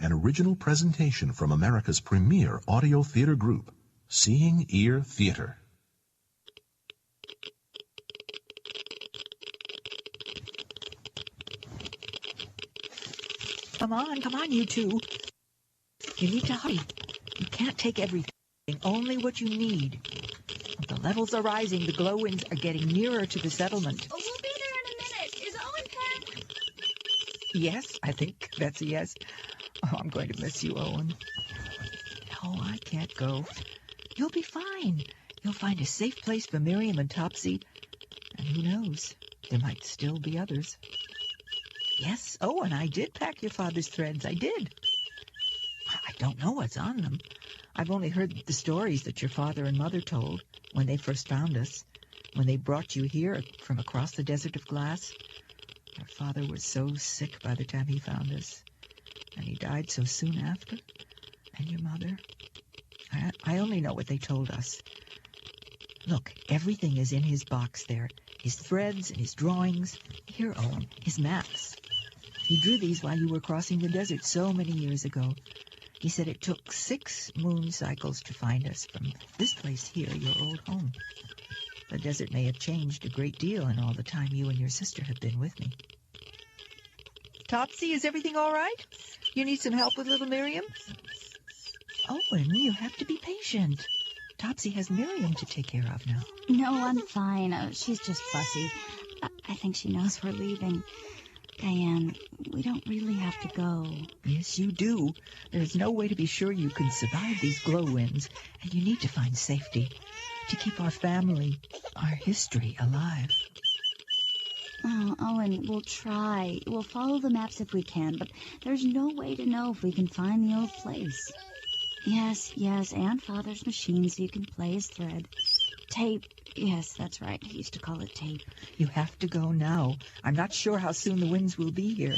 an original presentation from America's premier audio theater group, Seeing Ear Theater. Come on, you two. You need to hurry. You can't take everything, only what you need. The levels are rising. The glow winds are getting nearer to the settlement. Oh, we'll be there in a minute. Is Owen Penn? Yes, I think that's a yes. Oh, I'm going to miss you, Owen. No, I can't go. You'll be fine. You'll find a safe place for Miriam and Topsy. And who knows, there might still be others. Yes, Owen, I did pack your father's threads. I did. I don't know what's on them. I've only heard the stories that your father and mother told when they first found us, when they brought you here from across the desert of glass. Your father was so sick by the time he found us, and he died so soon after. And your mother? I only know what they told us. Look, everything is in his box there. His threads and his drawings. Here, Owen, his maps. He drew these while you were crossing the desert so many years ago. He said it took 6 moon cycles to find us from this place here, your old home. The desert may have changed a great deal in all the time you and your sister have been with me. Topsy, is everything all right? You need some help with little Miriam? Owen, you have to be patient. Topsy has Miriam to take care of now. No, I'm fine. She's just fussy. I think she knows we're leaving. Diane, we don't really have to go. Yes, you do. There's no way to be sure you can survive these glow winds, and you need to find safety to keep our family, our history alive. Oh, Owen, we'll try. We'll follow the maps if we can, but there's no way to know if we can find the old place. Yes, and Father's machine so you can play his thread. Tape. Yes, that's right. He used to call it tape. You have to go now. I'm not sure how soon the winds will be here.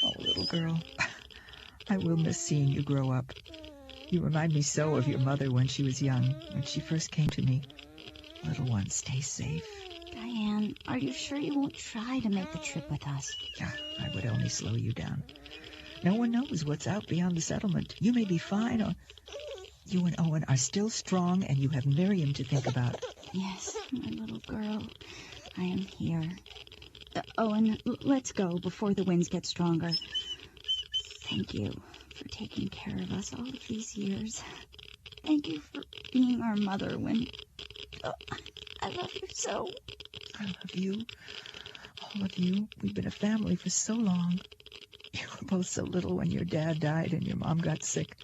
Oh, little girl, I will miss seeing you grow up. You remind me so of your mother when she was young, when she first came to me. Little one, stay safe. Diane, are you sure you won't try to make the trip with us? Yeah, I would only slow you down. No one knows what's out beyond the settlement. You may be fine, or you and Owen are still strong, and you have Miriam to think about. Yes, my little girl. I am here. Owen, let's go before the winds get stronger. Thank you for taking care of us all of these years. Thank you for being our mother when... Oh, I love you so. I love you. All of you. We've been a family for so long. You were both so little when your dad died and your mom got sick.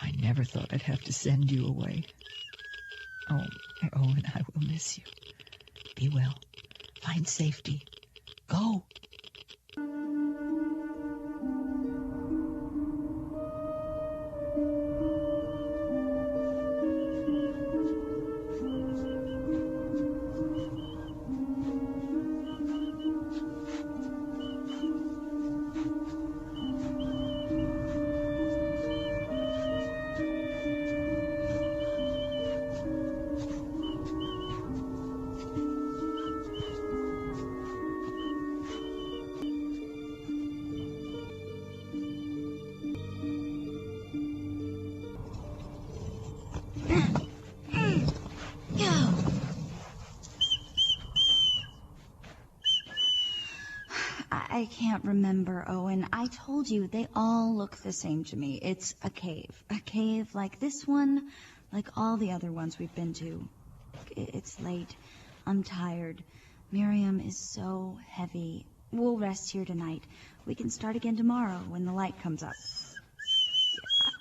I never thought I'd have to send you away. Oh, Owen, I will miss you. Be well. Find safety. Go. I can't remember, Owen. I told you they all look the same to me. It's a cave. A cave like this one, like all the other ones we've been to. It's late. I'm tired. Miriam is so heavy. We'll rest here tonight. We can start again tomorrow when the light comes up.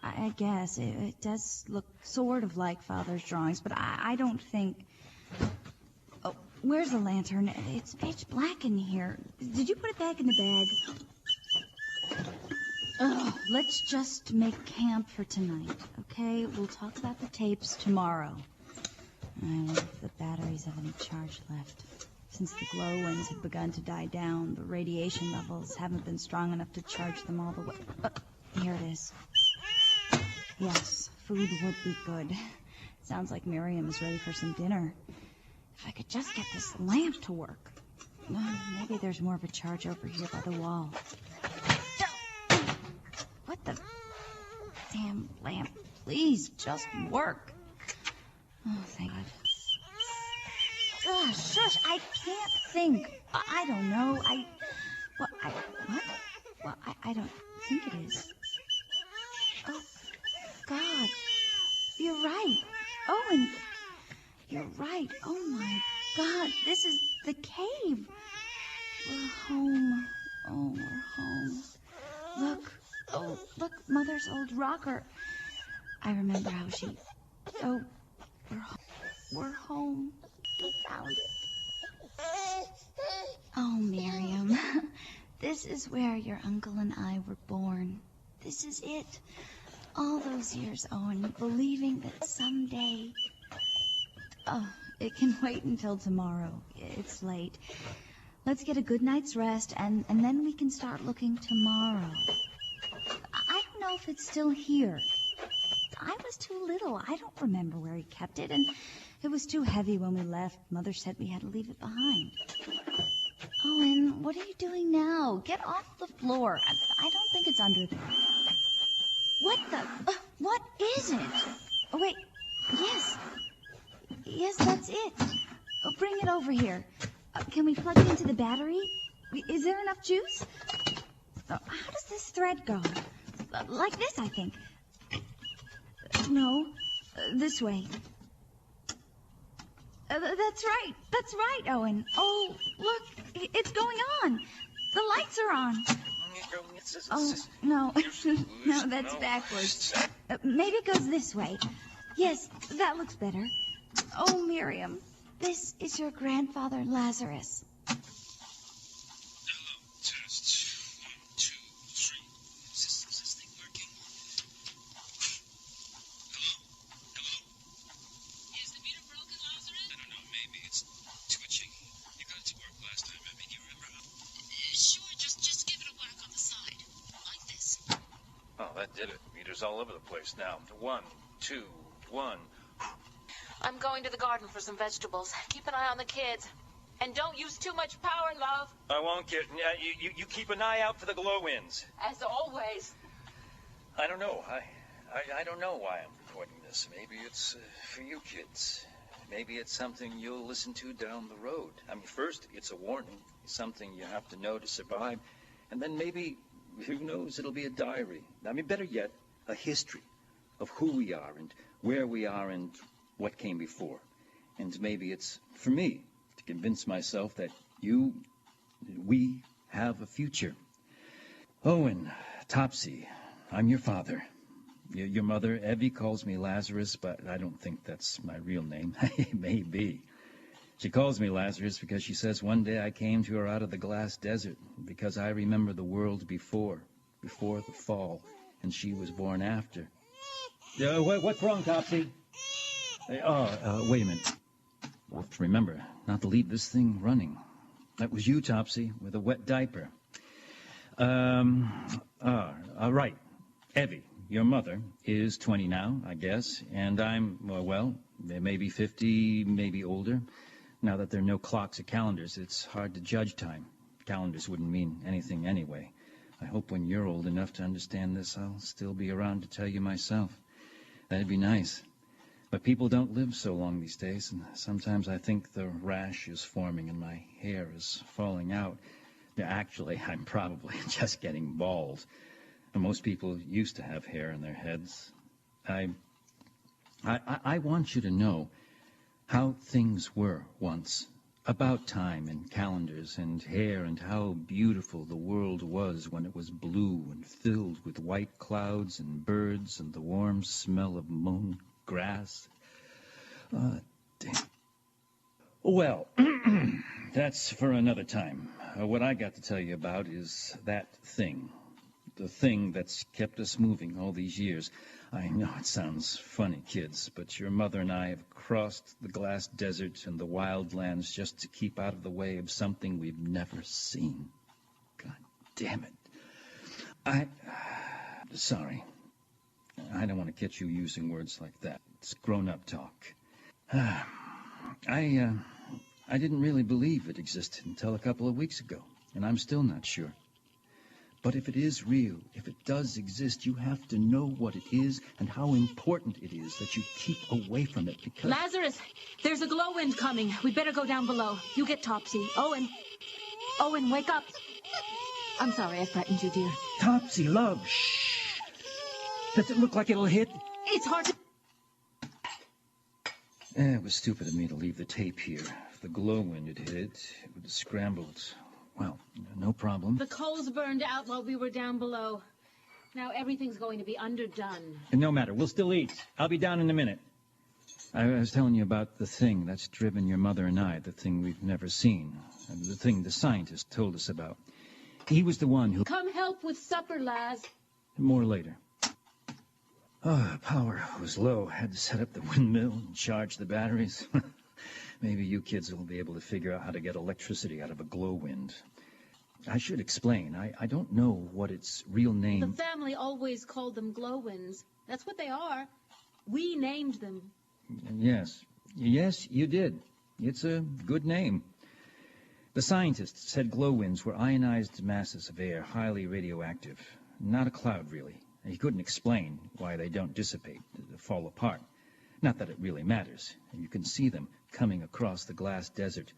I guess it does look sort of like Father's drawings, but I don't think... Oh, where's the lantern? It's pitch black in here. Did you put it back in the bag? Oh, let's just make camp for tonight, okay? We'll talk about the tapes tomorrow. I wonder if the batteries have any charge left. Since the glow winds have begun to die down, the radiation levels haven't been strong enough to charge them all the way. Here it is. Yes, food would be good. Sounds like Miriam is ready for some dinner. If I could just get this lamp to work. Maybe there's more of a charge over here by the wall. please, just work. Oh, thank God. Ugh, shush, I can't think. I don't know. What? Well, I don't think it is. Oh, God. You're right. Owen, you're right. Oh, my God. This is the cave. We're home. Oh, we're home. Look. Oh, look, Mother's old rocker. I remember how she... Oh, we're home. We found it. Oh, Miriam. This is where your uncle and I were born. This is it. All those years, Owen, believing that someday... Oh, it can wait until tomorrow. It's late. Let's get a good night's rest, and then we can start looking tomorrow. I don't know if it's still here. I was too little. I don't remember where he kept it, and it was too heavy when we left. Mother said we had to leave it behind. Owen, what are you doing now? Get off the floor. I don't think it's under there. What the... what is it? Oh, wait. Yes. Yes, that's it. Oh, bring it over here. Can we plug it into the battery? Is there enough juice? How does this thread go? Like this, I think. No, this way. That's right. That's right, Owen. Oh, look, it's going on. The lights are on. Oh, no. No, that's backwards. Maybe it goes this way. Yes, that looks better. Oh, Miriam, this is your grandfather, Lazarus. Hello, test. 1, 2, 3. Is this thing working? Hello? Is the meter broken, Lazarus? I don't know, maybe it's twitching. You got it to work last time. I mean, you remember how... Sure, just give it a whack on the side. Like this. Oh, that did it. Meter's all over the place now. 1, 2, 1. I'm going to the garden for some vegetables. Keep an eye on the kids. And don't use too much power, love. I won't, kid. You keep an eye out for the glow-ins. As always. I don't know. I don't know why I'm recording this. Maybe it's for you kids. Maybe it's something you'll listen to down the road. I mean, first, it's a warning. Something you have to know to survive. And then maybe, who knows, it'll be a diary. I mean, better yet, a history of who we are and where we are and what came before. And maybe it's for me to convince myself that we have a future. Owen, Topsy, I'm your father. Your mother, Evie, calls me Lazarus, but I don't think that's my real name. It may be. She calls me Lazarus because she says one day I came to her out of the glass desert, because I remember the world before the fall, and she was born after. What's wrong, Topsy? Wait a minute. We'll have to remember not to leave this thing running. That was you, Topsy, with a wet diaper. Right. Evie, your mother, is 20 now, I guess, and I'm, well, maybe 50, maybe older. Now that there are no clocks or calendars, it's hard to judge time. Calendars wouldn't mean anything anyway. I hope when you're old enough to understand this, I'll still be around to tell you myself. That'd be nice. But people don't live so long these days, and sometimes I think the rash is forming and my hair is falling out. Actually, I'm probably just getting bald. Most people used to have hair in their heads. I want you to know how things were once, about time and calendars and hair, and how beautiful the world was when it was blue and filled with white clouds and birds and the warm smell of mown grass. Damn. Well, that's for another time. What I got to tell you about is that thing. The thing that's kept us moving all these years. I know it sounds funny, kids, but your mother and I have crossed the glass desert and the wild lands just to keep out of the way of something we've never seen. God damn it. Sorry. I don't want to catch you using words like that. It's grown-up talk. I didn't really believe it existed until a couple of weeks ago, and I'm still not sure. But if it is real, if it does exist, you have to know what it is and how important it is that you keep away from it, because... Lazarus, there's a glow wind coming. We'd better go down below. You get Topsy. Owen, wake up. I'm sorry I frightened you, dear. Topsy, love, shh. Does it look like it'll hit? It's hard to... It was stupid of me to leave the tape here. If the glow wind had hit it, it would have scrambled. Well, no problem. The coals burned out while we were down below. Now everything's going to be underdone. No matter. We'll still eat. I'll be down in a minute. I was telling you about the thing that's driven your mother and I, the thing we've never seen, and the thing the scientist told us about. He was the one who... Come help with supper, Laz. More later. Power was low. Had to set up the windmill and charge the batteries. Maybe you kids will be able to figure out how to get electricity out of a glow wind. I should explain. I don't know what its real name... The family always called them glow winds. That's what they are. We named them. Yes. Yes, you did. It's a good name. The scientists said glow winds were ionized masses of air, highly radioactive. Not a cloud, really. He couldn't explain why they don't dissipate, fall apart. Not that it really matters. You can see them coming across the glass desert,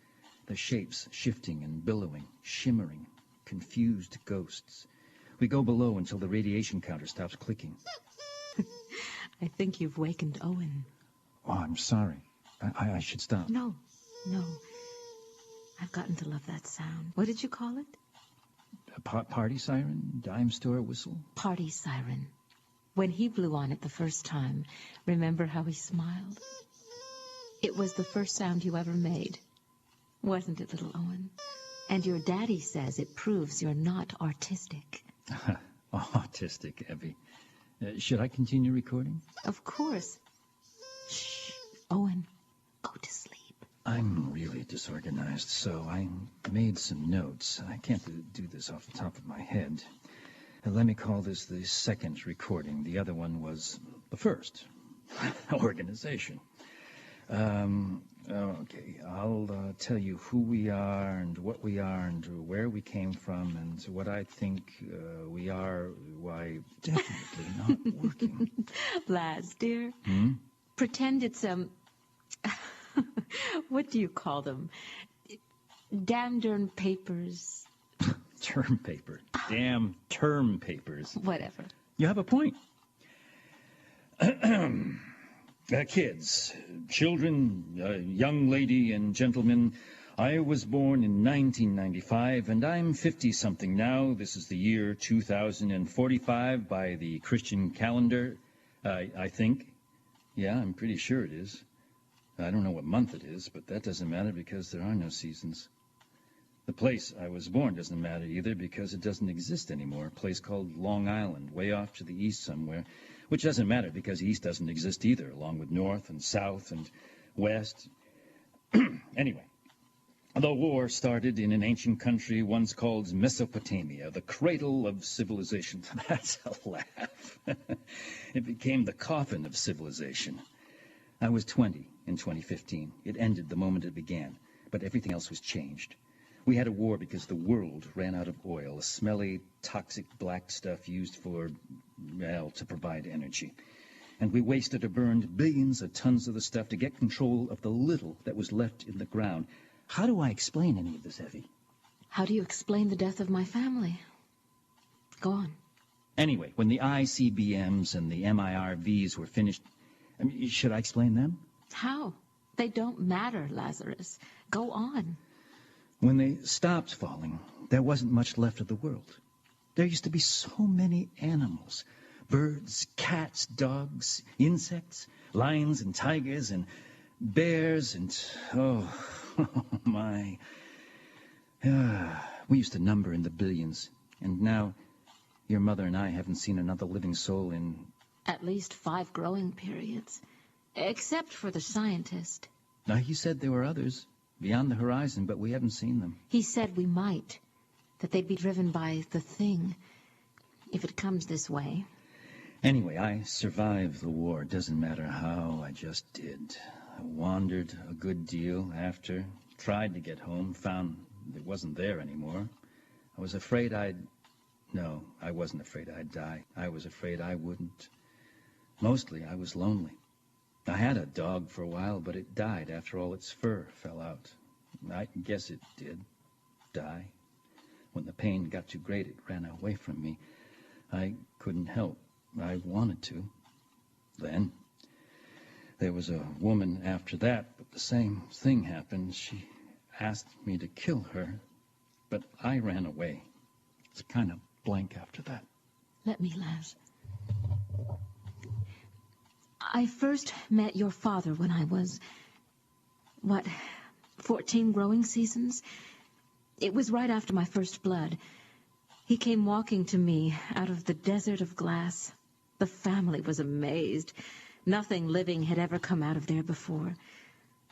the shapes shifting and billowing, shimmering, confused ghosts. We go below until the radiation counter stops clicking. I think you've wakened Owen. Oh, I'm sorry. I should stop. No. I've gotten to love that sound. What did you call it? A party siren? Dime store whistle? Party siren. When he blew on it the first time, remember how he smiled? It was the first sound you ever made. Wasn't it, little Owen? And your daddy says it proves you're not artistic. Autistic, Evie. Should I continue recording? Of course. Shh. Owen, go to sleep. I'm really disorganized, so I made some notes. I can't do this off the top of my head. Let me call this the second recording. The other one was the first. Organization. Okay, I'll tell you who we are and what we are and where we came from and what I think we are. Why, definitely not working. Laz, dear, pretend it's, what do you call them? Damn darn papers. Term paper. Damn term papers. Whatever. You have a point. Kids, children, young lady and gentlemen, I was born in 1995, and I'm 50-something now. This is the year 2045 by the Christian calendar, I think. Yeah, I'm pretty sure it is. I don't know what month it is, but that doesn't matter because there are no seasons. The place I was born doesn't matter either because it doesn't exist anymore. A place called Long Island, way off to the east somewhere, which doesn't matter because east doesn't exist either, along with north and south and west. Anyway, the war started in an ancient country once called Mesopotamia, the cradle of civilization. That's a laugh. It became the coffin of civilization. I was 20 in 2015. It ended the moment it began, but everything else was changed. We had a war because the world ran out of oil, a smelly, toxic black stuff used for, well, to provide energy. And we wasted or burned billions of tons of the stuff to get control of the little that was left in the ground. How do I explain any of this, Evie? How do you explain the death of my family? Go on. Anyway, when the ICBMs and the MIRVs were finished, should I explain them? How? They don't matter, Lazarus. Go on. When they stopped falling, there wasn't much left of the world. There used to be so many animals. Birds, cats, dogs, insects, lions and tigers and bears and, oh my. We used to number in the billions. And now your mother and I haven't seen another living soul in... At least 5 growing periods. Except for the scientist. Now, he said there were others beyond the horizon, but we haven't seen them. He said we might. That they'd be driven by the thing. If it comes this way. Anyway, I survived the war. Doesn't matter how, I just did. I wandered a good deal after, tried to get home, found it wasn't there anymore. I was afraid I'd No, I wasn't afraid I'd die. I was afraid I wouldn't. Mostly, I was lonely. I had a dog for a while, but it died after all its fur fell out. I guess it did die. When the pain got too great, it ran away from me. I couldn't help. I wanted to. Then, there was a woman after that, but the same thing happened. She asked me to kill her, but I ran away. It's kind of blank after that. Let me, Laz. I first met your father when I was, 14 growing seasons? It was right after my first blood. He came walking to me out of the desert of glass. The family was amazed. Nothing living had ever come out of there before.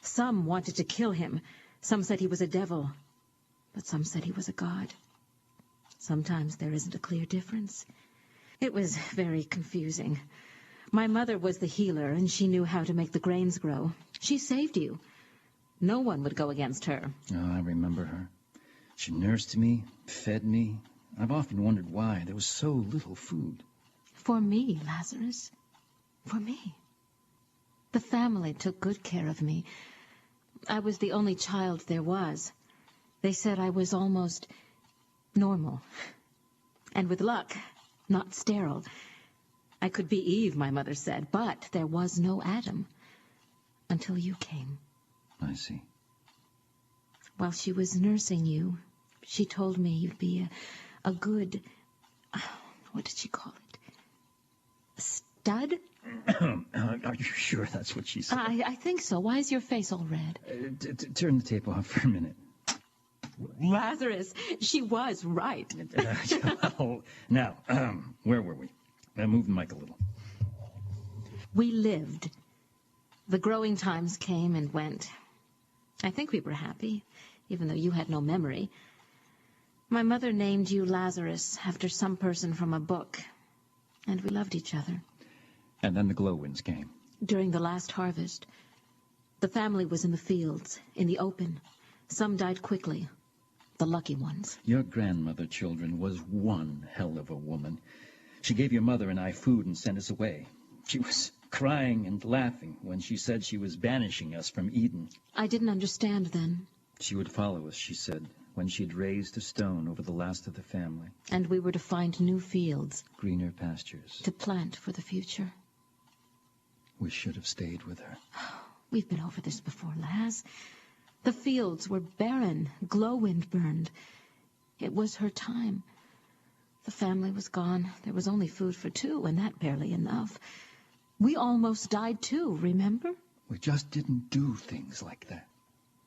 Some wanted to kill him. Some said he was a devil. But some said he was a god. Sometimes there isn't a clear difference. It was very confusing. My mother was the healer, and she knew how to make the grains grow. She saved you. No one would go against her. Oh, I remember her. She nursed me, fed me. I've often wondered why. There was so little food. For me, Lazarus. For me. The family took good care of me. I was the only child there was. They said I was almost normal. And with luck, not sterile. I could be Eve, my mother said, but there was no Adam. Until you came. I see. While she was nursing you, she told me you'd be a good... what did she call it? A stud? Are you sure that's what she said? I think so. Why is your face all red? Turn the tape off for a minute. Lazarus, she was right. Now, where were we? Move the mic a little. We lived. The growing times came and went. I think we were happy, even though you had no memory. My mother named you Lazarus after some person from a book, and we loved each other. And then the glowwinds came. During the last harvest, the family was in the fields, in the open. Some died quickly, the lucky ones. Your grandmother, children, was one hell of a woman. She gave your mother and I food and sent us away. She was crying and laughing when she said she was banishing us from Eden. I didn't understand then. She would follow us, she said, when she'd raised a stone over the last of the family. And we were to find new fields. Greener pastures. To plant for the future. We should have stayed with her. We've been over this before, Laz. The fields were barren, glowwind burned. It was her time. The family was gone. There was only food for two, and that barely enough. We almost died too, remember? We just didn't do things like that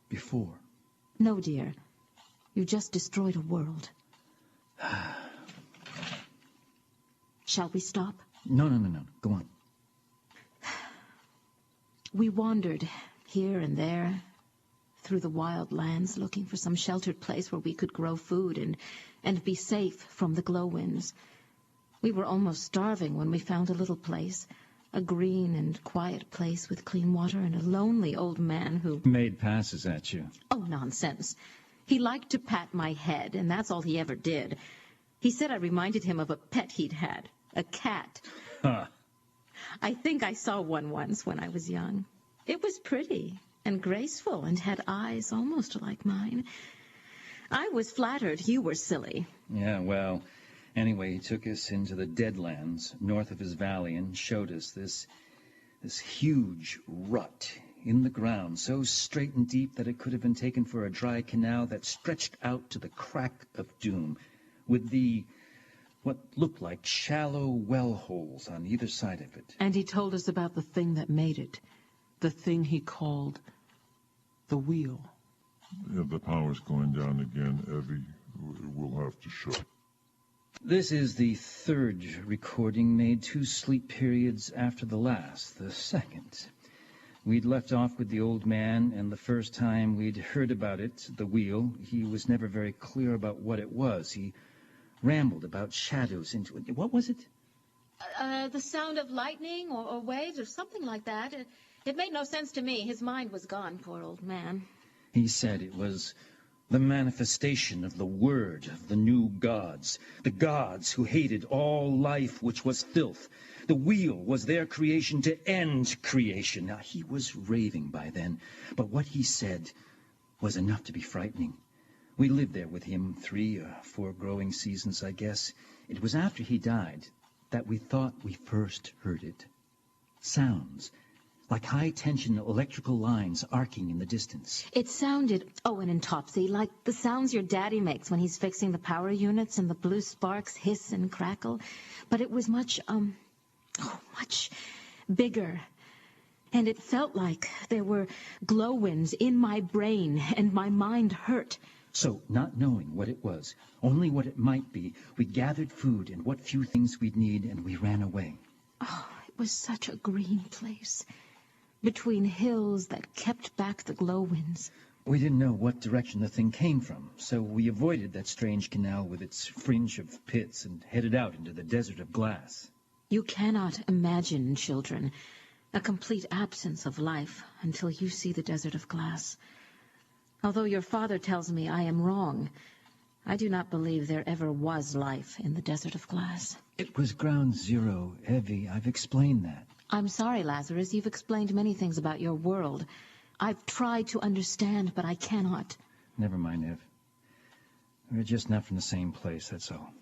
before. No, dear. You just destroyed a world. Shall we stop? No. Go on. We wandered here and there through the wild lands looking for some sheltered place where we could grow food and be safe from the glowwinds. We were almost starving when we found a little place, a green and quiet place with clean water and a lonely old man who... made passes at you. Oh, nonsense. He liked to pat my head, and that's all he ever did. He said I reminded him of a pet he'd had, a cat. Huh. I think I saw one once when I was young. It was pretty and graceful and had eyes almost like mine. I was flattered you were silly. Yeah, well, anyway, he took us into the Deadlands north of his valley and showed us this huge rut in the ground, so straight and deep that it could have been taken for a dry canal that stretched out to the crack of doom, with what looked like shallow well holes on either side of it. And he told us about the thing that made it, the thing he called the wheel. Yeah, the power's going down again, Evie. We'll have to shut. This is the third recording made 2 sleep periods after the last, the second. We'd left off with the old man, and the first time we'd heard about it, the wheel, he was never very clear about what it was. He rambled about shadows into it. What was it? The sound of lightning or waves or something like that. It made no sense to me. His mind was gone, poor old man. He said it was The manifestation of the word of the new gods, the gods who hated all life which was filth. The wheel was their creation to end creation. Now, he was raving by then, but what he said was enough to be frightening. We lived there with him 3 or 4 growing seasons, I guess. It was after he died that we thought we first heard it. Sounds, like high-tension electrical lines arcing in the distance. It sounded, Owen and Topsy, like the sounds your daddy makes when he's fixing the power units and the blue sparks hiss and crackle. But it was much bigger. And it felt like there were glow winds in my brain, and my mind hurt. So, not knowing what it was, only what it might be, we gathered food and what few things we'd need, and we ran away. Oh, it was such a green place, between hills that kept back the glow winds. We didn't know what direction the thing came from, so we avoided that strange canal with its fringe of pits and headed out into the desert of glass. You cannot imagine, children, a complete absence of life until you see the desert of glass. Although your father tells me I am wrong, I do not believe there ever was life in the desert of glass. It was ground zero, Evie. I've explained that. I'm sorry, Lazarus. You've explained many things about your world. I've tried to understand, but I cannot. Never mind, Ev. We're just not from the same place, that's all.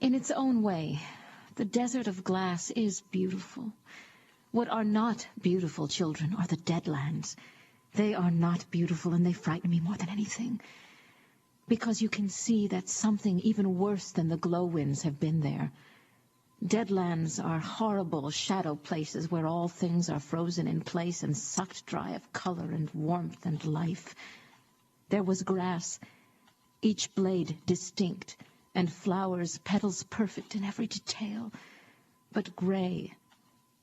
In its own way, the desert of glass is beautiful. What are not beautiful, children, are the Deadlands. They are not beautiful, and they frighten me more than anything. Because you can see that something even worse than the glow winds have been there. Deadlands are horrible shadow places where all things are frozen in place and sucked dry of color and warmth and life. There was grass, each blade distinct, and flowers, petals perfect in every detail, but gray,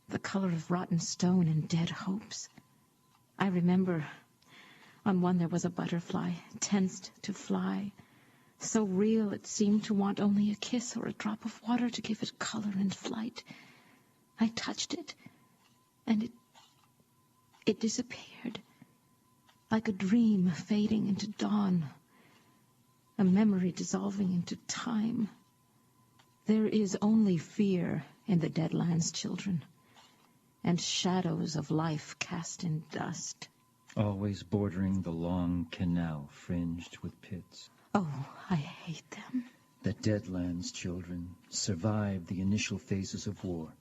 the color of rotten stone and dead hopes. I remember on one there was a butterfly, tensed to fly, so real it seemed to want only a kiss or a drop of water to give it color and flight. I touched it, and it disappeared, like a dream fading into dawn, a memory dissolving into time. There is only fear in the Deadlands, children, and shadows of life cast in dust. Always bordering the long canal fringed with pits. Oh, I hate them. The Deadlands, children, survived the initial phases of war.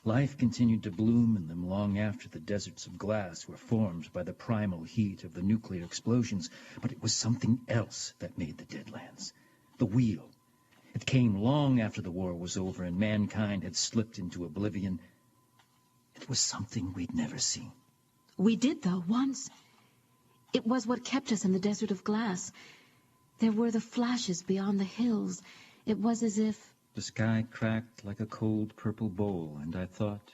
Life continued to bloom in them long after the deserts of glass were formed by the primal heat of the nuclear explosions, but it was something else that made the Deadlands. The wheel. It came long after the war was over and mankind had slipped into oblivion. It was something we'd never seen. We did, though, once. It was what kept us in the desert of glass. There were the flashes beyond the hills. It was as if... The sky cracked like a cold purple bowl, and I thought...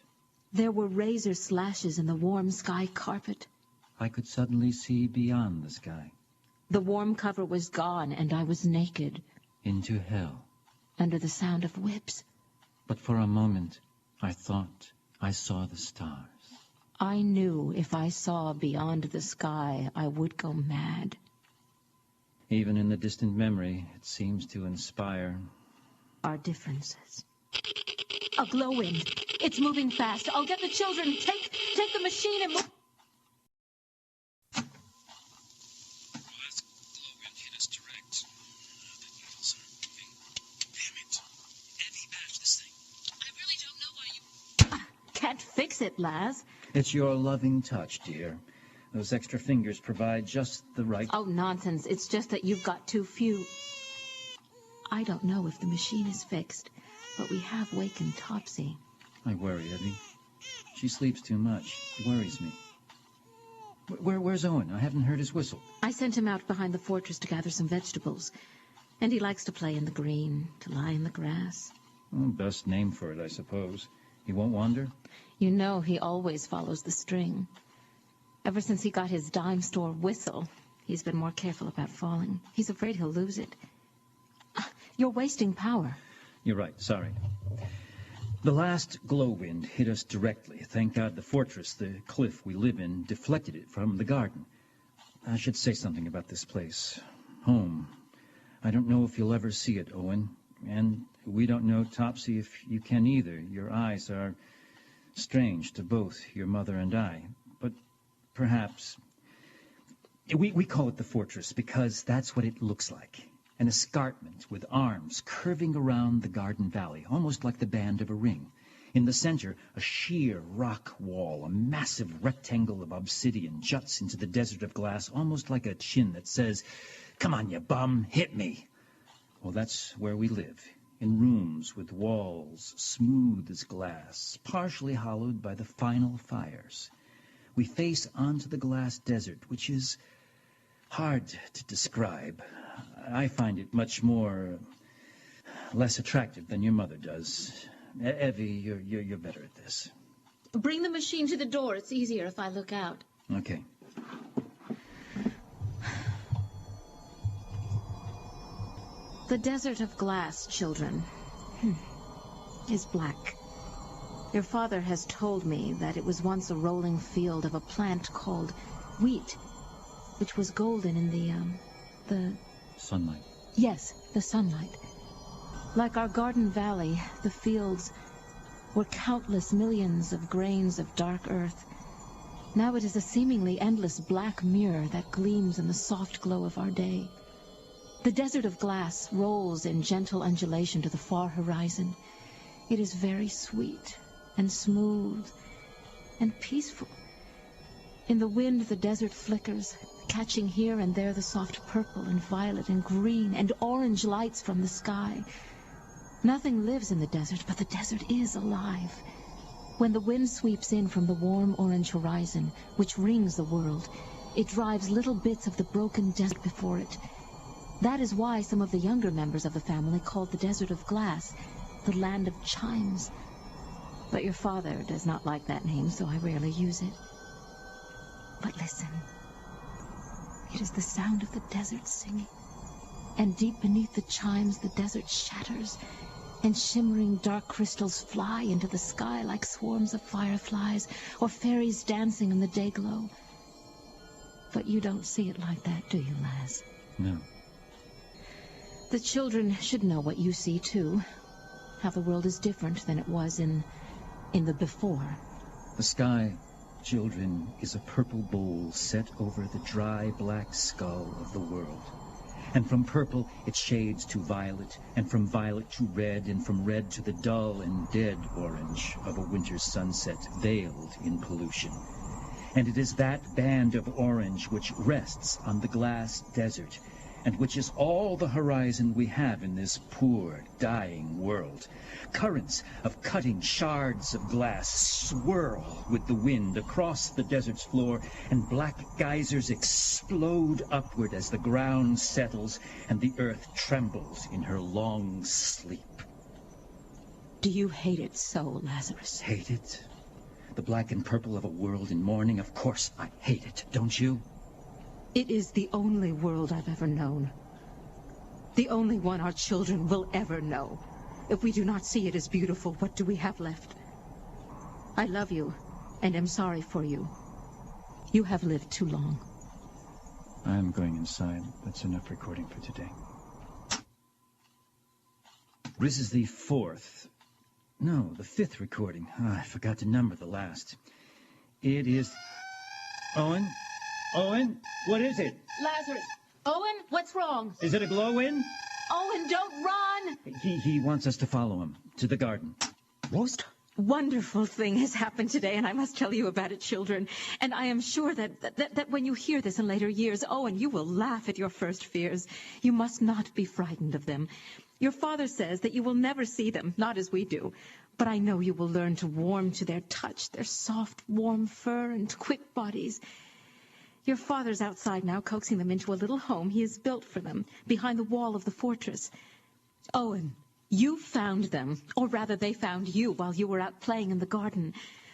There were razor slashes in the warm sky carpet. I could suddenly see beyond the sky. The warm cover was gone, and I was naked. Into hell. Under the sound of whips. But for a moment, I thought I saw the stars. I knew if I saw beyond the sky, I would go mad. Even in the distant memory, it seems to inspire... our differences. A glow wind. It's moving fast. I'll get the children. Take the machine and move... That glow wind hit us direct. The needles are moving. Damn it. Evie, bash this thing. I really don't know why you... Can't fix it, Laz. It's your loving touch, dear. Those extra fingers provide just the right... Oh, nonsense. It's just that you've got too few... I don't know if the machine is fixed, but we have wakened Topsy. I worry, Evie. She sleeps too much. It worries me. Where's Owen? I haven't heard his whistle. I sent him out behind the fortress to gather some vegetables. And he likes to play in the green, to lie in the grass. Well, best name for it, I suppose. He won't wander? You know he always follows the string. Ever since he got his dime store whistle, he's been more careful about falling. He's afraid he'll lose it. You're wasting power. You're right, sorry. The last glow wind hit us directly. Thank God the fortress, the cliff we live in, deflected it from the garden. I should say something about this place. home. I don't know if you'll ever see it, Owen. And we don't know, Topsy, if you can either. Your eyes are strange to both your mother and I. But perhaps... We call it the fortress because that's what it looks like. An escarpment with arms curving around the garden valley, almost like the band of a ring. In the center, a sheer rock wall, a massive rectangle of obsidian juts into the desert of glass, almost like a chin that says, "Come on, you bum, hit me." Well, that's where we live, in rooms with walls smooth as glass, partially hollowed by the final fires. We face onto the glass desert, which is hard to describe. I find it much less attractive than your mother does. Evie, you're better at this. Bring the machine to the door. It's easier if I look out. Okay. The desert of glass, children, is black. Your father has told me that it was once a rolling field of a plant called wheat, which was golden in the Sunlight. Yes, the sunlight. Like our garden valley, the fields were countless millions of grains of dark earth. Now it is a seemingly endless black mirror that gleams in the soft glow of our day. The desert of glass rolls in gentle undulation to the far horizon. It is very sweet and smooth and peaceful. In the wind, the desert flickers, catching here and there the soft purple and violet and green and orange lights from the sky. Nothing lives in the desert, but the desert is alive. When the wind sweeps in from the warm orange horizon, which rings the world, it drives little bits of the broken desert before it. That is why some of the younger members of the family called the desert of glass the land of chimes. But your father does not like that name, so I rarely use it. But listen. It is the sound of the desert singing. And deep beneath the chimes, the desert shatters, and shimmering dark crystals fly into the sky like swarms of fireflies or fairies dancing in the dayglow. But you don't see it like that, do you, Laz? No. The children should know what you see, too. How the world is different than it was in the before. The sky, children, is a purple bowl set over the dry black skull of the world. And from purple it shades to violet, and from violet to red, and from red to the dull and dead orange of a winter's sunset veiled in pollution. And it is that band of orange which rests on the glass desert, and which is all the horizon we have in this poor, dying world. Currents of cutting shards of glass swirl with the wind across the desert's floor, and black geysers explode upward as the ground settles and the earth trembles in her long sleep. Do you hate it so, Lazarus? Hate it? The black and purple of a world in mourning? Of course I hate it, don't you? It is the only world I've ever known. The only one our children will ever know. If we do not see it as beautiful, what do we have left? I love you, and am sorry for you. You have lived too long. I'm going inside. That's enough recording for today. This is the fifth recording. I forgot to number the last. It is... Owen? Owen? What is it? Lazarus! Owen, what's wrong? Is it a glow-in? Owen, don't run! He wants us to follow him to the garden. Most Wonderful thing has happened today, and I must tell you about it, children. And I am sure that when you hear this in later years, Owen, you will laugh at your first fears. You must not be frightened of them. Your father says that you will never see them, not as we do. But I know you will learn to warm to their touch, their soft, warm fur and quick bodies. Your father's outside now, coaxing them into a little home he has built for them, behind the wall of the fortress. Owen, you found them, or rather they found you while you were out playing in the garden.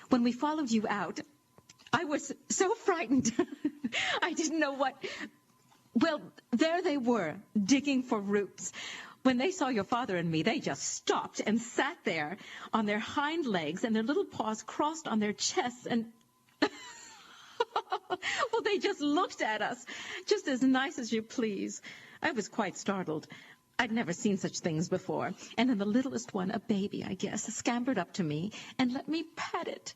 When we followed you out, I was so frightened. I didn't know what... Well, there they were, digging for roots. When they saw your father and me, they just stopped and sat there on their hind legs and their little paws crossed on their chests and... Well, they just looked at us, just as nice as you please. I was quite startled. I'd never seen such things before. And then the littlest one, a baby, I guess, scampered up to me and let me pet it.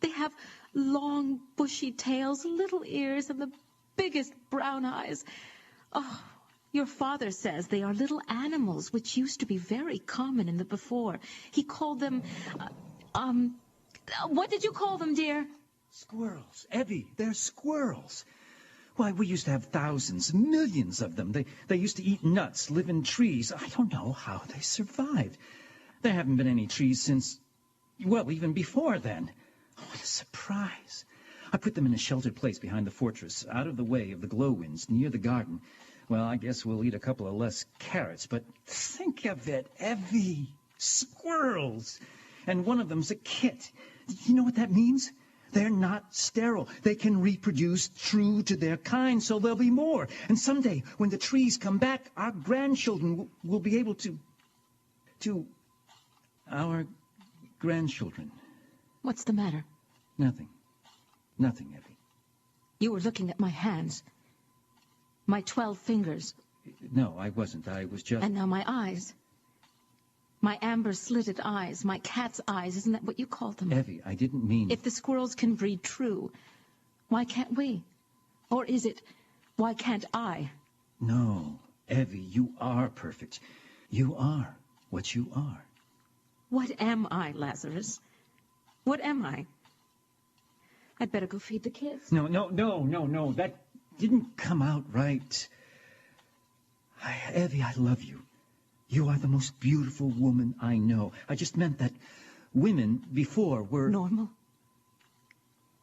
They have long, bushy tails, little ears, and the biggest brown eyes. Oh, your father says they are little animals, which used to be very common in the before. He called them, what did you call them, dear? Squirrels. Evie, they're squirrels. Why, we used to have thousands, millions of them. They used to eat nuts, live in trees. I don't know how they survived. There haven't been any trees since, well, even before then. Oh, what a surprise. I put them in a sheltered place behind the fortress, out of the way of the glowwinds, near the garden. Well, I guess we'll eat a couple of less carrots, but think of it, Evie. Squirrels. And one of them's a kit. You know what that means? They're not sterile. They can reproduce true to their kind, so there'll be more. And someday, when the trees come back, our grandchildren will be able to... Our grandchildren. What's the matter? Nothing. Nothing, Evie. You were looking at my hands. My 12 fingers. No, I wasn't. I was just... And now my eyes. My amber-slitted eyes, my cat's eyes, isn't that what you called them? Evie, I didn't mean... If the squirrels can breed true, why can't we? Or is it, why can't I? No, Evie, you are perfect. You are what you are. What am I, Lazarus? What am I? I'd better go feed the kids. No. That didn't come out right. Evie, I love you. You are the most beautiful woman I know. I just meant that women before were... Normal?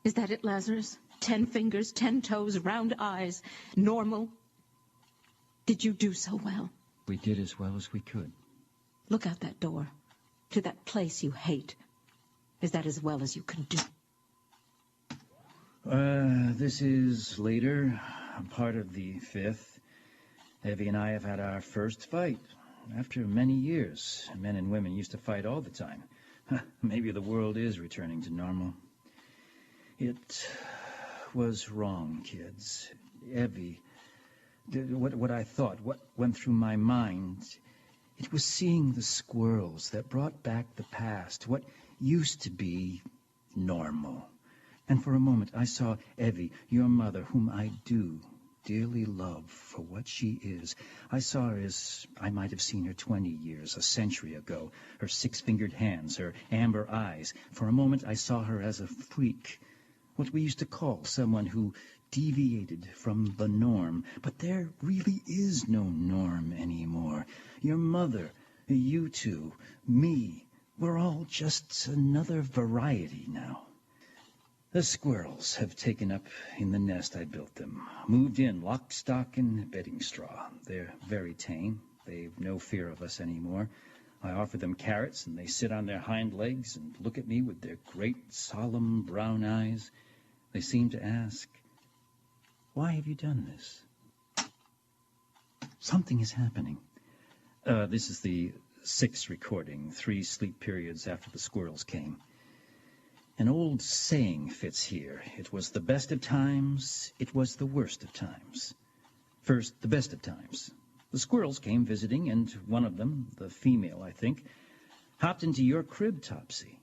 Is that it, Lazarus? 10 fingers, 10 toes, round eyes. Normal? Did you do so well? We did as well as we could. Look out that door. To that place you hate. Is that as well as you can do? This is later, part of the 5th. Evie and I have had our first fight. After many years, men and women used to fight all the time. Maybe the world is returning to normal. It was wrong, kids. Evie, what I thought, what went through my mind, it was seeing the squirrels that brought back the past, what used to be normal. And for a moment I saw Evie, your mother, whom I do dearly love for what she is. I saw her as I might have seen her 20 years, a century ago. Her 6-fingered hands, her amber eyes. For a moment I saw her as a freak, what we used to call someone who deviated from the norm. But there really is no norm anymore. Your mother, you two, me, we're all just another variety now. The squirrels have taken up in the nest I built them, moved in lock, stock, and bedding straw. They're very tame. They've no fear of us anymore. I offer them carrots, and they sit on their hind legs and look at me with their great, solemn brown eyes. They seem to ask, "Why have you done this?" Something is happening. This is the 6th recording, 3 sleep periods after the squirrels came. An old saying fits here. It was the best of times, it was the worst of times. First, the best of times. The squirrels came visiting, and one of them, the female, I think, hopped into your crib, Topsy.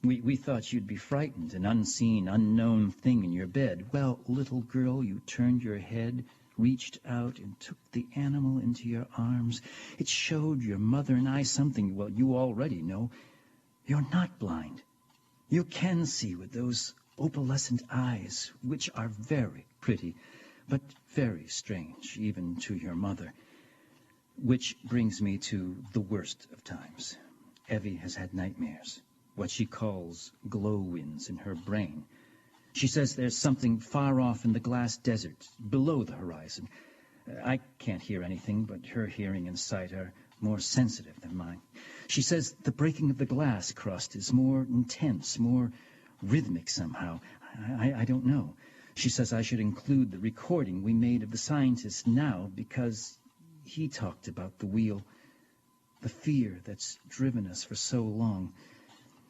We thought you'd be frightened, an unseen, unknown thing in your bed. Well, little girl, you turned your head, reached out, and took the animal into your arms. It showed your mother and I something, well, you already know. You're not blind. You can see with those opalescent eyes, which are very pretty, but very strange, even to your mother. Which brings me to the worst of times. Evie has had nightmares, what she calls glowwinds in her brain. She says there's something far off in the glass desert, below the horizon. I can't hear anything, but her hearing and sight are more sensitive than mine. She says the breaking of the glass crust is more intense, more rhythmic somehow. I don't know. She says I should include the recording we made of the scientist now because he talked about the wheel, the fear that's driven us for so long.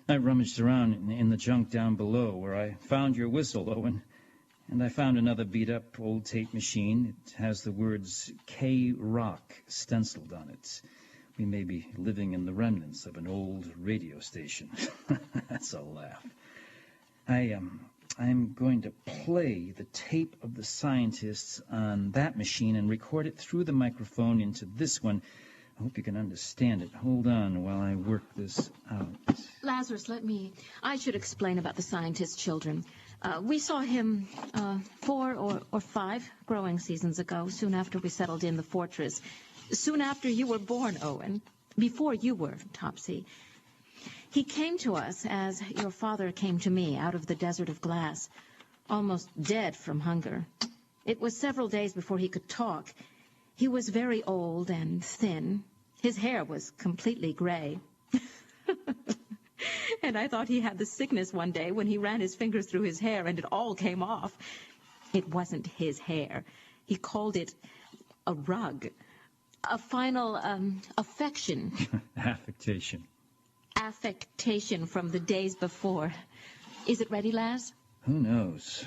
I rummaged around in the junk down below where I found your whistle, Owen. And I found another beat-up old tape machine. It has the words K-Rock stenciled on it. We may be living in the remnants of an old radio station. That's a laugh. I'm going to play the tape of the scientists on that machine and record it through the microphone into this one. I hope you can understand it. Hold on while I work this out. Lazarus, I should explain about the scientist's children. We saw him 4 or 5 growing seasons ago, soon after we settled in the fortress. Soon after you were born, Owen. Before you were, Topsy. He came to us as your father came to me out of the desert of glass, almost dead from hunger. It was several days before he could talk. He was very old and thin. His hair was completely gray. And I thought he had the sickness one day when he ran his fingers through his hair and it all came off. It wasn't his hair. He called it a rug. A final affection. Affectation. Affectation from the days before. Is it ready, Laz? Who knows?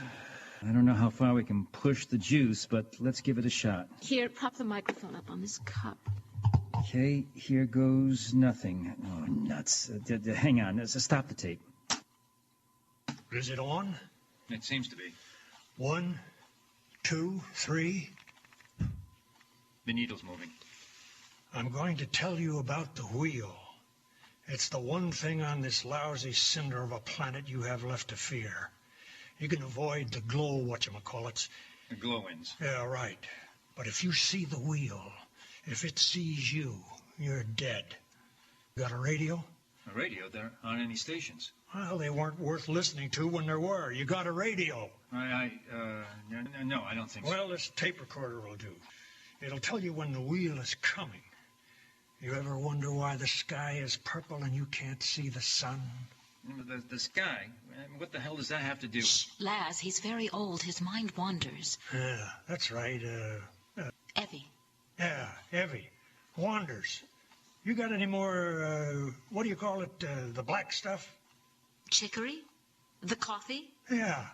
I don't know how far we can push the juice, but let's give it a shot. Here, prop the microphone up on this cup. Okay, here goes nothing. Oh, nuts. Hang on. Stop the tape. Is it on? It seems to be. 1, 2, 3. The needle's moving. I'm going to tell you about the wheel. It's the one thing on this lousy cinder of a planet you have left to fear. You can avoid the glow, whatchamacallits. The glow-ins. Yeah, right. But if you see the wheel, if it sees you, you're dead. Got a radio? A radio? There aren't any stations. Well, they weren't worth listening to when there were. You got a radio. No, I don't think so. Well, this tape recorder will do. It'll tell you when the wheel is coming. You ever wonder why the sky is purple and you can't see the sun? The sky? What the hell does that have to do? Shh, Laz, he's very old. His mind wanders. Yeah, that's right. Evie. Yeah, Evie. Wanders. You got any more, what do you call it, the black stuff? Chicory? The coffee? Yeah.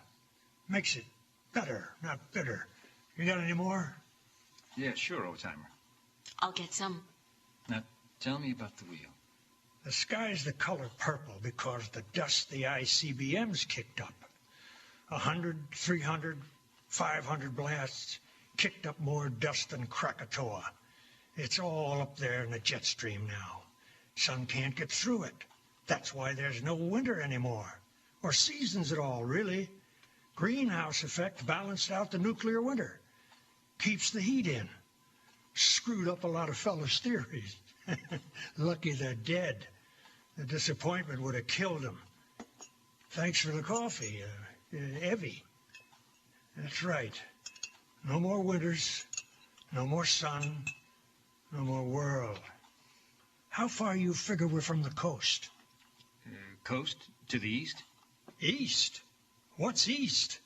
Makes it better, not bitter. You got any more? Yeah, sure, old-timer. I'll get some. Now, tell me about the wheel. The sky's the color purple because the dust the ICBM's kicked up. 100, 300, 500 blasts kicked up more dust than Krakatoa. It's all up there in the jet stream now. Sun can't get through it. That's why there's no winter anymore. Or seasons at all, really. Greenhouse effect balanced out the nuclear winter. Keeps the heat in. Screwed up a lot of fellas' theories. Lucky they're dead. The disappointment would have killed them. Thanks for the coffee, Evie. That's right. No more winters, no more sun, no more world. How far you figure we're from the coast? Coast? To the east? East? What's east?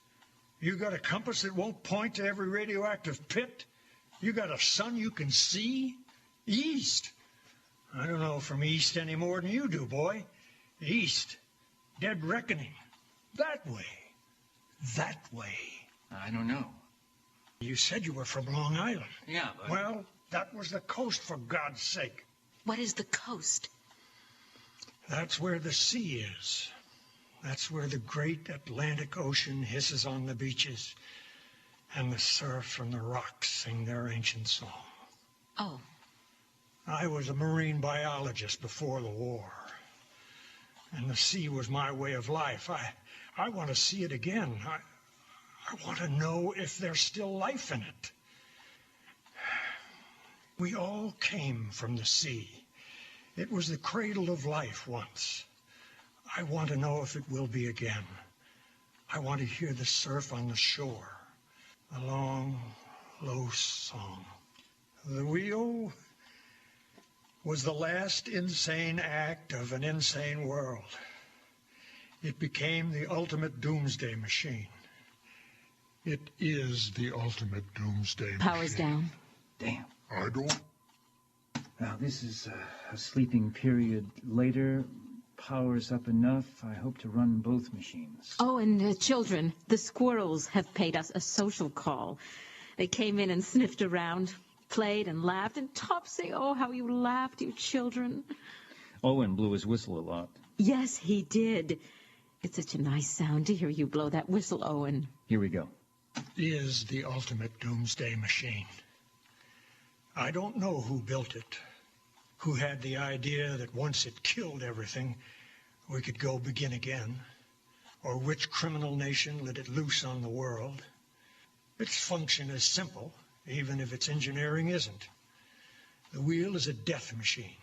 You got a compass that won't point to every radioactive pit? You got a sun you can see? East? I don't know from east any more than you do, boy. East. Dead reckoning. That way. That way. I don't know. You said you were from Long Island. Yeah, but... Well, that was the coast, for God's sake. What is the coast? That's where the sea is. That's where the great Atlantic Ocean hisses on the beaches, and the surf from the rocks sing their ancient song. Oh. I was a marine biologist before the war, and the sea was my way of life. I want to see it again. I want to know if there's still life in it. We all came from the sea. It was the cradle of life once. I want to know if it will be again. I want to hear the surf on the shore, a long, low song. The wheel was the last insane act of an insane world. It became the ultimate doomsday machine. It is the ultimate doomsday Power's machine. down. Damn. I don't. Now, this is a sleeping period later, power's up enough, I hope to run both machines. Oh, and children, the squirrels have paid us a social call. They came in and sniffed around, played and laughed, and Topsy, oh, how you laughed, you children. Owen blew his whistle a lot. Yes, he did. It's such a nice sound to hear you blow that whistle, Owen. Here we go. Is the ultimate doomsday machine. I don't know who built it, who had the idea that once it killed everything, we could go begin again, or which criminal nation let it loose on the world. Its function is simple, even if its engineering isn't. The wheel is a death machine.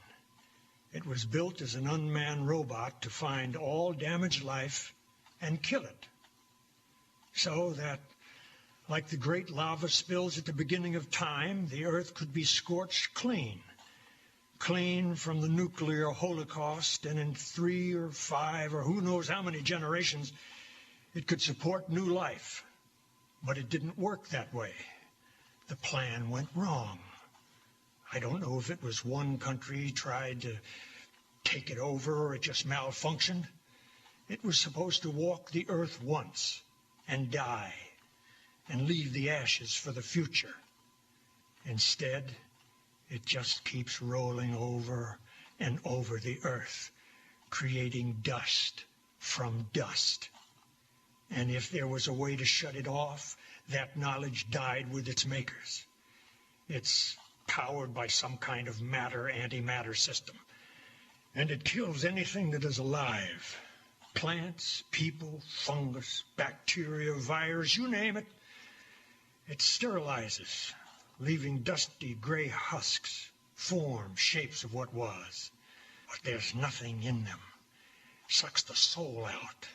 It was built as an unmanned robot to find all damaged life and kill it. So that, like the great lava spills at the beginning of time, the Earth could be scorched clean. Clean from the nuclear holocaust, and in 3 or 5 or who knows how many generations, it could support new life. But it didn't work that way. The plan went wrong. I don't know if it was one country tried to take it over or it just malfunctioned. It was supposed to walk the earth once and die and leave the ashes for the future. Instead, it just keeps rolling over and over the earth, creating dust from dust. And if there was a way to shut it off, that knowledge died with its makers. It's powered by some kind of matter-antimatter system. And it kills anything that is alive. Plants, people, fungus, bacteria, virus, you name it. It sterilizes, leaving dusty gray husks, forms, shapes of what was. But there's nothing in them. Sucks the soul out.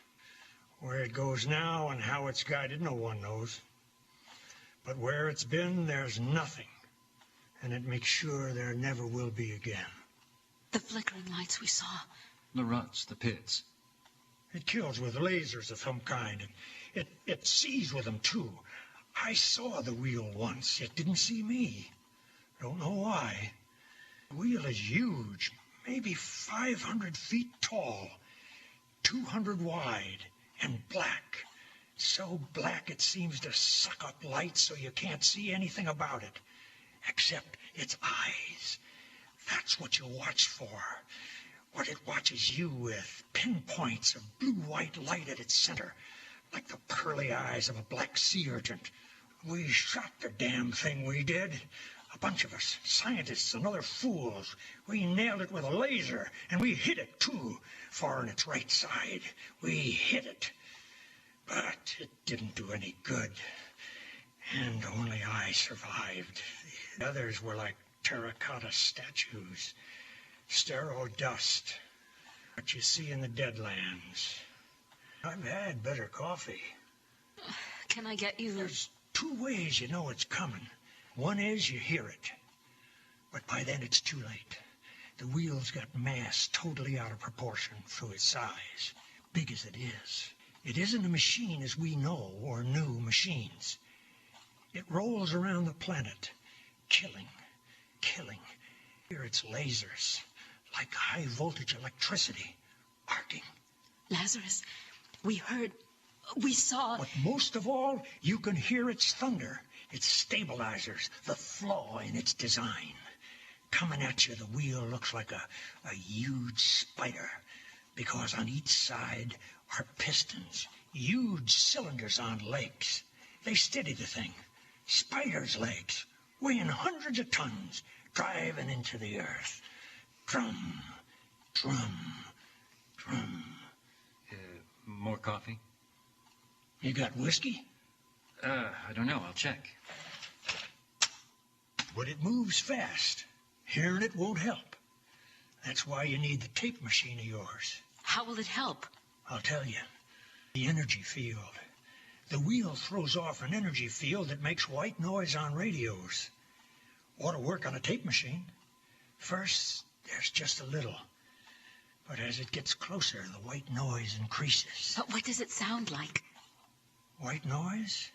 Where it goes now and how it's guided, no one knows. But where it's been, there's nothing. And it makes sure there never will be again. The flickering lights we saw. The ruts, the pits. It kills with lasers of some kind, and it sees with them, too. I saw the wheel once. It didn't see me. Don't know why. The wheel is huge, maybe 500 feet tall, 200 wide, and black. So black it seems to suck up light so you can't see anything about it. Except its eyes. That's what you watch for. What it watches you with. Pinpoints of blue-white light at its center. Like the pearly eyes of a black sea urchin. We shot the damn thing, we did. A bunch of us, scientists and other fools. We nailed it with a laser, and we hit it, too, far on its right side. We hit it. But it didn't do any good. And only I survived. The others were like terracotta statues. Sterile dust. What you see in the Deadlands. I've had better coffee. Can I get you? There's 2 ways you know it's coming. One is you hear it. But by then it's too late. The wheel's got mass totally out of proportion through its size. Big as it is. It isn't a machine as we know or knew machines. It rolls around the planet, killing. Here it's lasers, like high-voltage electricity, arcing. Lazarus, we heard, we saw... But most of all, you can hear its thunder, its stabilizers, the flaw in its design. Coming at you, the wheel looks like a huge spider, because on each side are pistons, huge cylinders on legs. They steady the thing. Spider's legs, weighing hundreds of tons, driving into the earth. Drum, drum, drum. More coffee? You got whiskey? I don't know. I'll check. But it moves fast. Hearing it won't help. That's why you need the tape machine of yours. How will it help? I'll tell you. The energy field. The wheel throws off an energy field that makes white noise on radios. Ought to work on a tape machine. First, there's just a little. But as it gets closer, the white noise increases. But what does it sound like? White noise?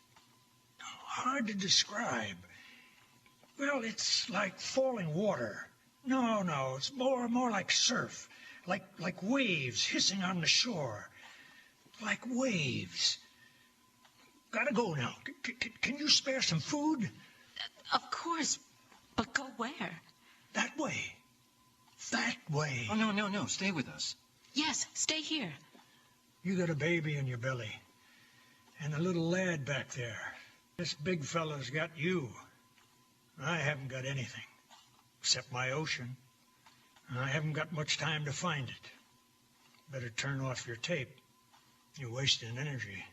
Hard to describe. Well, it's like falling water. No, it's more like surf. like waves hissing on the shore. Like waves. Gotta go now. Can you spare some food? Of course, but go where? That way. That way. Oh, no. Stay with us. Yes, stay here. You got a baby in your belly. And a little lad back there. This big fella's got you. I haven't got anything. Except my ocean. I haven't got much time to find it. Better turn off your tape. You're wasting energy.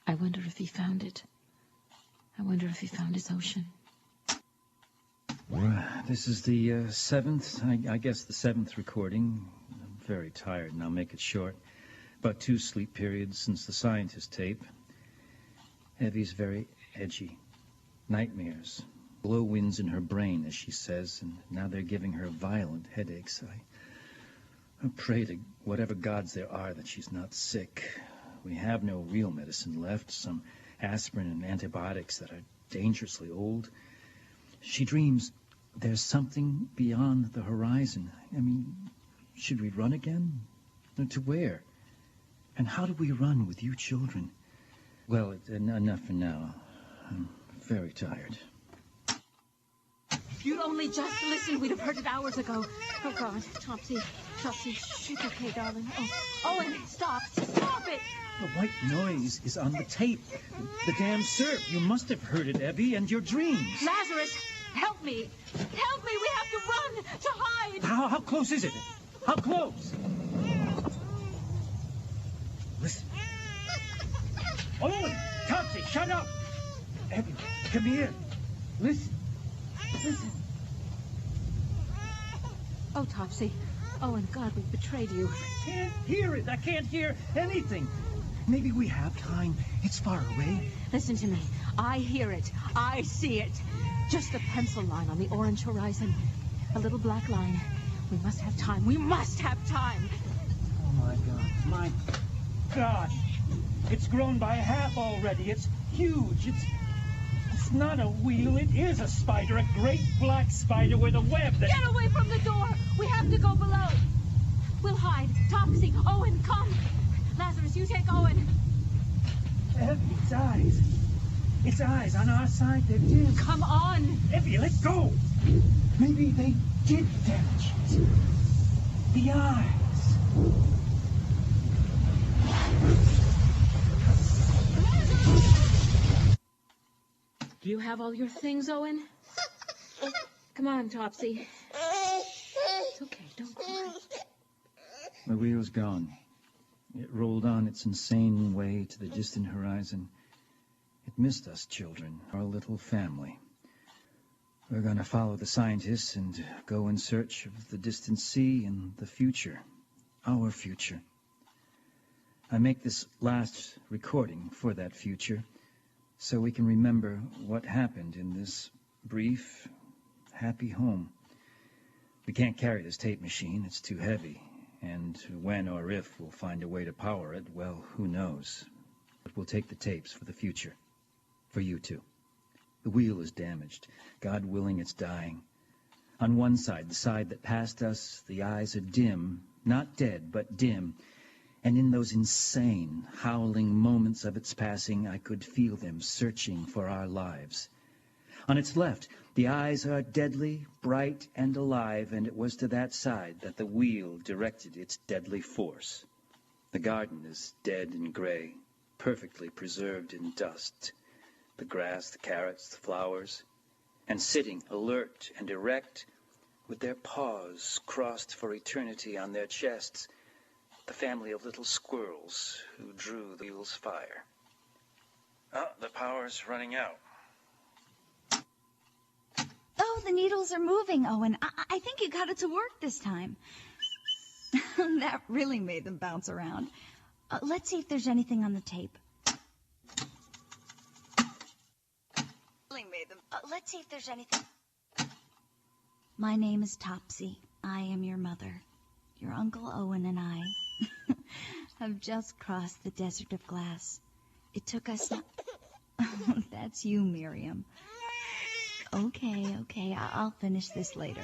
I wonder if he found it. I wonder if he found his ocean. This is the seventh, I guess the seventh recording. I'm very tired, and I'll make it short. About 2 sleep periods since the scientist tape. Evie's very edgy. Nightmares. Blow winds in her brain, as she says, and now they're giving her violent headaches. I pray to whatever gods there are that she's not sick. We have no real medicine left, some aspirin and antibiotics that are dangerously old. She dreams there's something beyond the horizon. I mean, should we run again? To where? And how do we run with you children? Well, enough for now. I'm very tired. If you'd only just listened, we'd have heard it hours ago. Oh, God. Topsy. Shh, okay, darling. Oh, Owen, stop it. The white noise is on the tape. The damn surf. You must have heard it, Evie, and your dreams. Lazarus, help me. Help me. We have to run, to hide. How close is it? How close? Listen. Owen! Topsy, shut up! Evie, come here. Listen. Oh, Topsy. Owen, God, we've betrayed you. I can't hear it. I can't hear anything. Maybe we have time. It's far away. Listen to me. I hear it. I see it. Just a pencil line on the orange horizon. A little black line. We must have time. We must have time. Oh, my God. My God. It's grown by half already. It's huge. It's not a wheel. It is a spider. A great black spider with a web that... Get away from the door. We have to go below. We'll hide. Topsy, Owen, come. Lazarus, you take Owen. Evie, its eyes. Its eyes on our side, they're dim. Come on. Evie, let go. Maybe they did damage it. The eyes. Do you have all your things, Owen? Come on, Topsy. It's okay, don't cry. The wheel's gone. It rolled on its insane way to the distant horizon. It missed us children, our little family. We're going to follow the scientists and go in search of the distant sea and the future. Our future. I make this last recording for that future, so we can remember what happened in this brief, happy home. We can't carry this tape machine, it's too heavy. And when or if we'll find a way to power it, well, who knows. But we'll take the tapes for the future. For you too. The wheel is damaged. God willing, it's dying. On one side, the side that passed us, the eyes are dim. Not dead, but dim. And in those insane, howling moments of its passing, I could feel them searching for our lives. On its left, the eyes are deadly, bright, and alive, and it was to that side that the wheel directed its deadly force. The garden is dead and gray, perfectly preserved in dust. The grass, the carrots, the flowers, and sitting alert and erect, with their paws crossed for eternity on their chests, the family of little squirrels who drew the wheel's fire. Oh, the power's running out. Oh, the needles are moving, Owen. I think you got it to work this time. That really made them bounce around. Let's see if there's anything on the tape. Let's see if there's anything. My name is Topsy. I am your mother. Your Uncle Owen and I have just crossed the desert of glass. It took us... That's you, Miriam. Okay, I'll finish this later.